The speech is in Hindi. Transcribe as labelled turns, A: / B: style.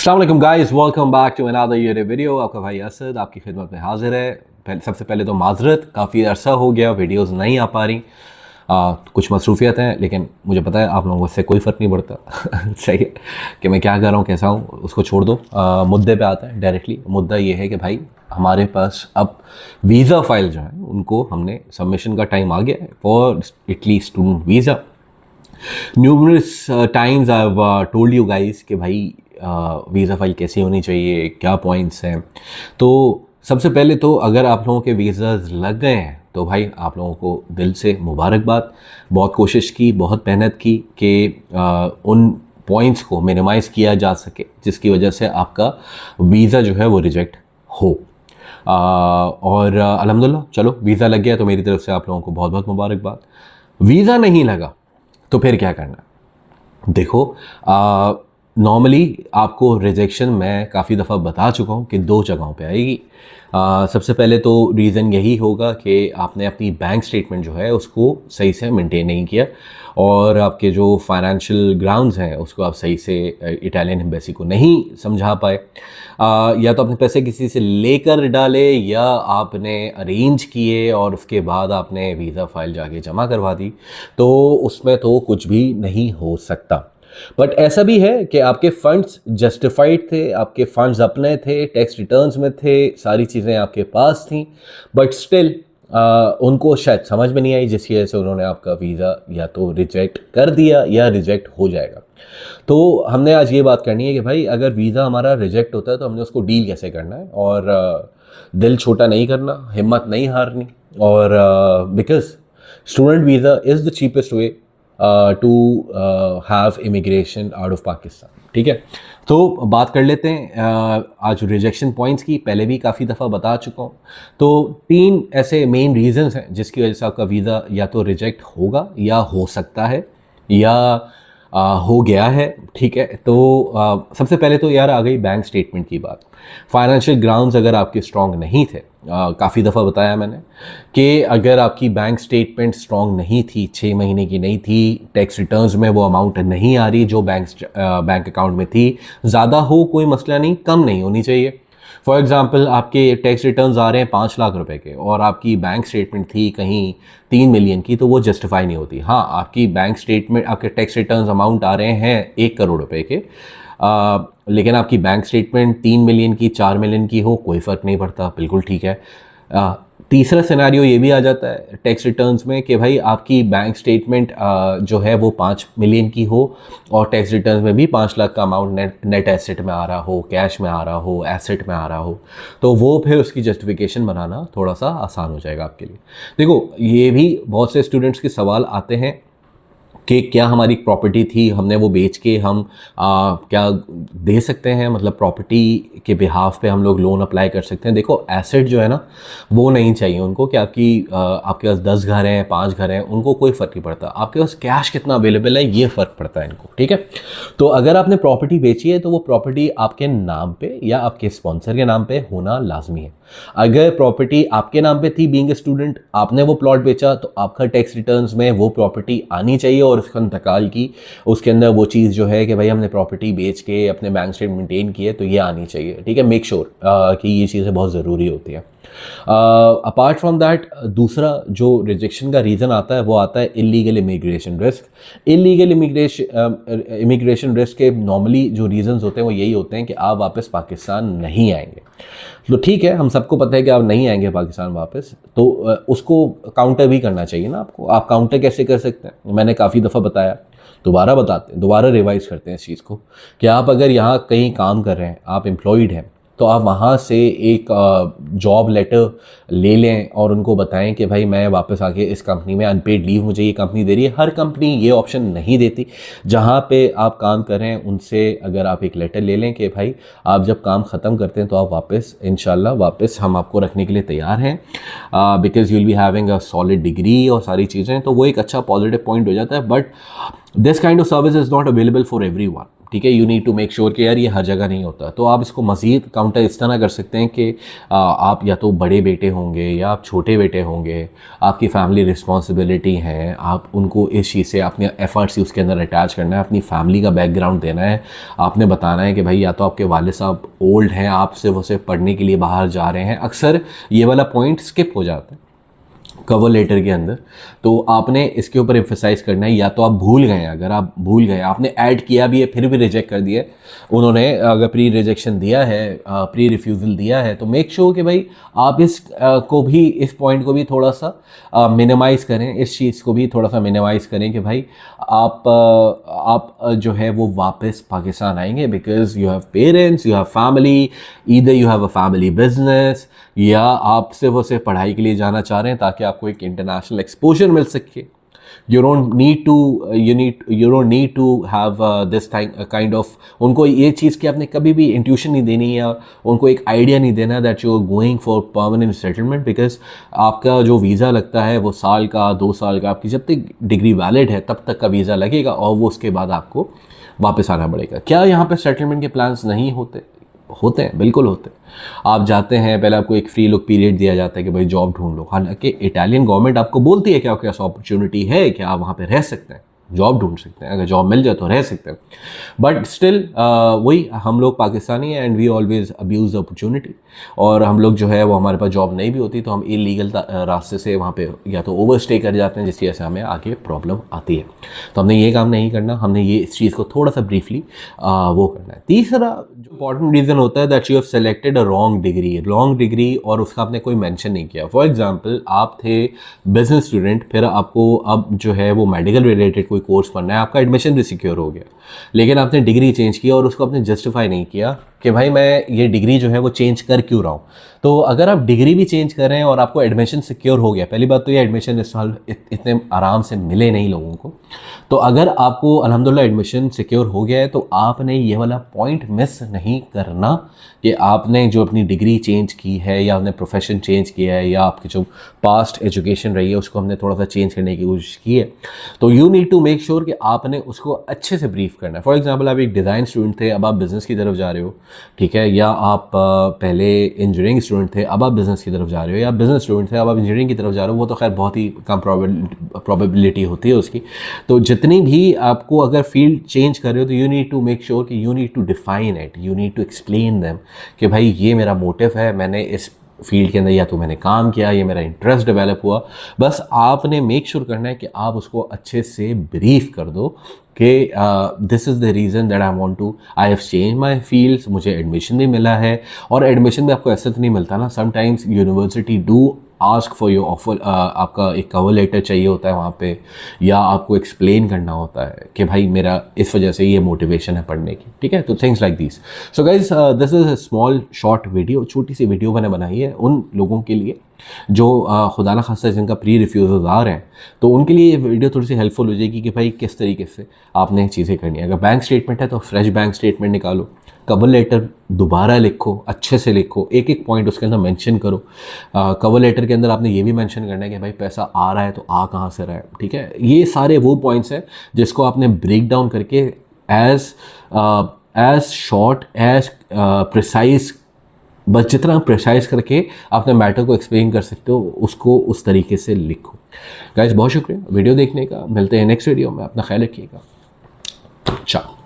A: अस्सलाम वालेकुम guys, welcome back to another YouTube video. आपका भाई असद आपकी खिदमत में हाजिर है। सबसे पहले तो माजरत, काफ़ी अरसा हो गया वीडियोस नहीं आ पा रही। कुछ मसरूफियत हैं, लेकिन मुझे पता है आप लोगों से कोई फ़र्क नहीं पड़ता सही है कि मैं क्या कर रहा हूँ, कैसा हूँ, उसको छोड़ दो। मुद्दे पे आता है डायरेक्टली। मुद्दा ये है कि भाई हमारे पास अब वीज़ा फ़ाइल जो है उनको हमने सबमिशन का टाइम आ गया है for Italy student visa. Numerous times I have told you guys कि भाई वीज़ा फ़ाइल कैसी होनी चाहिए, क्या पॉइंट्स हैं। तो सबसे पहले तो अगर आप लोगों के वीज़ाज़ लग गए हैं तो भाई आप लोगों को दिल से मुबारकबाद। बहुत कोशिश की, बहुत मेहनत की कि उन पॉइंट्स को मिनिमाइज़ किया जा सके जिसकी वजह से आपका वीज़ा जो है वो रिजेक्ट हो। और अल्हम्दुलिल्लाह चलो वीज़ा लग गया तो मेरी तरफ से आप लोगों को बहुत बहुत मुबारकबाद। वीज़ा नहीं लगा तो फिर क्या करना? देखो, नॉर्मली आपको रिजेक्शन मैं काफ़ी दफ़ा बता चुका हूँ कि दो जगहों पे आएगी। सबसे पहले तो रीज़न यही होगा कि आपने अपनी बैंक स्टेटमेंट जो है उसको सही से मेंटेन नहीं किया और आपके जो फाइनेंशियल ग्राउंड्स हैं उसको आप सही से इटालियन एम्बेसी को नहीं समझा पाए। या तो अपने पैसे किसी से लेकर डाले या आपने अरेंज किए और उसके बाद आपने वीज़ा फ़ाइल जाके जमा करवा दी, तो उसमें तो कुछ भी नहीं हो सकता। बट ऐसा भी है कि आपके फंड्स जस्टिफाइड थे, आपके फंड्स अपने थे, टैक्स रिटर्न्स में थे, सारी चीज़ें आपके पास थी, बट स्टिल उनको शायद समझ में नहीं आई जिसकी वजह से उन्होंने आपका वीज़ा या तो रिजेक्ट कर दिया या रिजेक्ट हो जाएगा। तो हमने आज ये बात करनी है कि भाई अगर वीज़ा हमारा रिजेक्ट होता है तो हमने उसको डील कैसे करना है और दिल छोटा नहीं करना, हिम्मत नहीं हारनी। और because student visa is the cheapest way to have immigration out of Pakistan. ठीक है, तो बात कर लेते हैं आज रिजेक्शन पॉइंट्स की। पहले भी काफ़ी दफ़ा बता चुका हूँ। तो 3 ऐसे मेन रीजंस हैं जिसकी वजह से आपका वीज़ा या तो रिजेक्ट होगा या हो सकता है या हो गया है। ठीक है, तो सबसे पहले तो यार आ गई बैंक स्टेटमेंट की बात। फाइनेंशियल ग्राउंड्स अगर आपके स्ट्रॉन्ग नहीं थे, काफ़ी दफ़ा बताया मैंने कि अगर आपकी बैंक स्टेटमेंट स्ट्रॉन्ग नहीं थी, 6 महीने की नहीं थी, टैक्स रिटर्न्स में वो अमाउंट नहीं आ रही जो बैंक अकाउंट में थी, ज़्यादा हो कोई मसला नहीं, कम नहीं होनी चाहिए। फॉर एग्ज़ाम्पल आपके टैक्स रिटर्न्स आ रहे हैं 5 लाख रुपए के और आपकी बैंक स्टेटमेंट थी कहीं 3 मिलियन की, तो वो जस्टिफाई नहीं होती। हाँ, आपकी बैंक स्टेटमेंट, आपके टैक्स रिटर्न्स अमाउंट आ रहे हैं 1 करोड़ रुपए के, लेकिन आपकी बैंक स्टेटमेंट 3 मिलियन की, 4 मिलियन की हो, कोई फ़र्क नहीं पड़ता, बिल्कुल ठीक है। तीसरा सिनेरियो ये भी आ जाता है टैक्स रिटर्न्स में कि भाई आपकी बैंक स्टेटमेंट जो है वो 5 मिलियन की हो और टैक्स रिटर्न्स में भी 5 लाख का अमाउंट नेट एसेट में आ रहा हो, कैश में आ रहा हो, एसेट में आ रहा हो, तो वो फिर उसकी जस्टिफिकेशन बनाना थोड़ा सा आसान हो जाएगा आपके लिए। देखो, ये भी बहुत से स्टूडेंट्स के सवाल आते हैं कि क्या हमारी प्रॉपर्टी थी, हमने वो बेच के हम क्या दे सकते हैं, मतलब प्रॉपर्टी के बिहाफ पे हम लोग लोन अप्लाई कर सकते हैं। देखो, एसेट जो है ना वो नहीं चाहिए उनको कि आपके पास 10 घर हैं, 5 घर हैं, उनको कोई फ़र्क नहीं पड़ता। आपके पास कैश कितना अवेलेबल है ये फ़र्क पड़ता है इनको। ठीक है, तो अगर आपने प्रॉपर्टी बेची है तो वो प्रॉपर्टी आपके नाम पे या आपके स्पॉन्सर के नाम पे होना लाजमी है। अगर प्रॉपर्टी आपके नाम पे थी, बीइंग ए स्टूडेंट, आपने वो प्लॉट बेचा, तो आपका टैक्स रिटर्न्स में वो प्रॉपर्टी आनी चाहिए और उसका इंतकाल की, उसके अंदर वो चीज़ जो है कि भाई हमने प्रॉपर्टी बेच के अपने बैंक स्टेटमेंट मेंटेन किए, तो ये आनी चाहिए। ठीक है, मेक श्योर कि ये चीज़ें बहुत ज़रूरी होती है। अपार्ट फ्रॉम दैट, दूसरा जो रिजेक्शन का रीज़न आता है वो आता है illegal immigration risk. Illegal immigration risk के नॉर्मली जो रीज़न्स होते हैं वो यही होते हैं कि आप वापस पाकिस्तान नहीं आएंगे। तो ठीक है, हम सबको पता है कि आप नहीं आएंगे पाकिस्तान वापस, तो उसको काउंटर भी करना चाहिए ना आपको। आप काउंटर कैसे कर सकते हैं? मैंने काफ़ी दफ़ा बताया, दोबारा बताते हैं, दोबारा रिवाइज करते हैं इस चीज़ को कि आप अगर यहाँ कहीं काम कर रहे हैं, आप एम्प्लॉयड हैं, तो आप वहाँ से एक जॉब लेटर ले लें और उनको बताएं कि भाई मैं वापस आके इस कंपनी में अनपेड लीव मुझे ये कंपनी दे रही है। हर कंपनी ये ऑप्शन नहीं देती। जहाँ पे आप काम कर रहे हैं उनसे अगर आप एक लेटर ले लें कि भाई आप जब काम ख़त्म करते हैं तो आप वापस, इंशाल्लाह वापस हम आपको रखने के लिए तैयार हैं, because you will be having a solid degree और सारी चीज़ें, तो वो एक अच्छा पॉजिटिव पॉइंट हो जाता है। But this kind of service is not available for everyone. ठीक है। You need to make sure कि यार ये हर जगह नहीं होता। तो आप इसको मज़ीद काउंटर इस तरह कर सकते हैं कि आप या तो बड़े बेटे होंगे या आप छोटे बेटे होंगे, आपकी फैमिली रिस्पॉन्सिबिलिटी है, आप उनको इस चीज़ से अपने एफर्ट्स ही उसके अंदर अटैच करना है, अपनी फैमिली का बैकग्राउंड देना है। आपने बताना है कि भाई या तो आपके वालिद साहब ओल्ड हैं, आप सिर्फ पढ़ने के लिए बाहर जा रहे हैं। अक्सर ये वाला पॉइंट स्किप हो जाता है कवर लेटर के अंदर। तो आपने इसके ऊपर एम्फेसाइज करना है, या तो आप भूल गए, अगर आप भूल गए, आपने ऐड किया भी है फिर भी रिजेक्ट कर दिया, उन्होंने अगर प्री रिजेक्शन दिया है, प्री रिफ्यूज़ल दिया है, तो मेक श्योर कि भाई आप इस पॉइंट को भी थोड़ा सा मिनिमाइज़ करें, इस चीज़ को भी थोड़ा सा मिनिमाइज़ करें कि भाई आप जो है वो वापस पाकिस्तान आएंगे because you have parents, you have family, either you have a family business, या आप सिर्फ और सिर्फ पढ़ाई के लिए जाना चाह रहे हैं ताकि आपको एक इंटरनेशनल एक्सपोजर मिल सके। You don't need to have this kind of, उनको ये चीज़ की आपने कभी भी इंट्यूशन नहीं देनी या उनको एक आइडिया नहीं देना that you are going for permanent settlement, because आपका जो वीज़ा लगता है वो साल का 2 साल का, आपकी जब तक डिग्री वैलिड है तब तक का वीज़ा लगेगा और वो उसके बाद आपको वापस आना पड़ेगा। क्या यहाँ पे सेटलमेंट के प्लान्स नहीं होते? होते हैं, बिल्कुल होते हैं। आप जाते हैं, पहले आपको एक फ्री लुक पीरियड दिया जाता है कि भाई जॉब ढूंढ लो। हालांकि इटालियन गवर्नमेंट आपको बोलती है कि आपके पास अपॉर्चुनिटी है कि आप वहाँ पे रह सकते हैं, जॉब ढूंढ सकते हैं, अगर जॉब मिल जाए तो रह सकते हैं। बट स्टिल वही, हम लोग पाकिस्तानी हैं and we always abuse the opportunity, और हम लोग जो है वो हमारे पास जॉब नहीं भी होती तो हम इलीगल रास्ते से वहाँ पे या तो ओवर स्टे कर जाते हैं, जिसकी वजह से हमें आगे प्रॉब्लम आती है। तो हमने ये काम नहीं करना, हमने ये इस चीज़ को थोड़ा सा ब्रीफली वो करना है। तीसरा जो इंपॉर्टेंट रीज़न होता है that you have selected a wrong degree और उसका आपने कोई मेंशन नहीं किया। फॉर एग्जांपल आप थे बिजनेस स्टूडेंट, फिर आपको अब जो है वो मेडिकल रिलेटेड कोई कोर्स पढ़ना है, आपका एडमिशन भी सिक्योर हो गया, लेकिन आपने डिग्री चेंज किया और उसको आपने जस्टिफाई नहीं किया कि भाई मैं ये डिग्री जो है वो चेंज कर क्यों रहा हूँ। तो अगर आप डिग्री भी चेंज कर रहे हैं और आपको एडमिशन सिक्योर हो गया, पहली बात तो ये एडमिशन इस साल इतने आराम से मिले नहीं लोगों को, तो अगर आपको अल्हम्दुलिल्लाह एडमिशन सिक्योर हो गया है तो आपने ये वाला पॉइंट मिस नहीं करना कि आपने जो अपनी डिग्री चेंज की है या आपने प्रोफेशन चेंज किया है या आपकी जो पास्ट एजुकेशन रही है उसको हमने थोड़ा सा चेंज करने की कोशिश की है, तो you need to make sure कि आपने उसको अच्छे से ब्रीफ करना है। फॉर एग्जांपल आप एक डिज़ाइन स्टूडेंट थे, अब आप बिज़नेस की तरफ जा रहे हो, ठीक है, या आप पहले इंजीनियरिंग स्टूडेंट थे, अब आप बिज़नेस की तरफ जा रहे हो, या बिज़नेस स्टूडेंट थे अब आप इंजीनियरिंग की तरफ जा रहे हो, वो तो खैर बहुत ही कम प्रोबेबिलिटी होती है उसकी। तो जितनी भी आपको अगर फील्ड चेंज कर रहे हो तो you need to make sure कि you need to define it, you need to explain them कि भाई ये मेरा मोटिव है, मैंने इस फील्ड के अंदर या तो मैंने काम किया, ये मेरा इंटरेस्ट डेवलप हुआ। बस आपने मेक श्योर करना है कि आप उसको अच्छे से ब्रीफ कर दो कि this is the reason that I have change my fields, मुझे एडमिशन भी मिला है। और एडमिशन भी आपको ऐसे तो नहीं मिलता ना, sometimes university do ask for your offer, आपका एक कवर लेटर चाहिए होता है वहाँ पे, या आपको एक्सप्लेन करना होता है कि भाई मेरा इस वजह से ये मोटिवेशन है पढ़ने की, ठीक है। तो things like this. So guys this is a small short video, छोटी सी वीडियो मैंने बनाई है उन लोगों के लिए जो खुदा ना खास्ता जिनका प्री रिफ्यूज़ल आ रहे हैं, तो उनके लिए ये वीडियो थोड़ी सी हेल्पफुल हो जाएगी कि भाई किस तरीके से आपने चीज़ें करनी है। अगर बैंक स्टेटमेंट है तो फ्रेश बैंक स्टेटमेंट निकालो, कवर लेटर दोबारा लिखो, अच्छे से लिखो, एक एक पॉइंट उसके अंदर मेंशन करो। कवर लेटर के अंदर आपने ये भी मेंशन करना है कि भाई पैसा आ रहा है तो आ कहाँ से रहा है, ठीक है। ये सारे वो पॉइंट्स हैं जिसको आपने ब्रेक डाउन करके एज शॉर्ट एज प्रिसाइज, बस जितना प्रिसाइज करके अपने मैटर को एक्सप्लेन कर सकते हो उसको उस तरीके से लिखो। गाइस बहुत शुक्रिया वीडियो देखने का, मिलते हैं नेक्स्ट वीडियो में, अपना ख्याल रखिएगा, चाओ।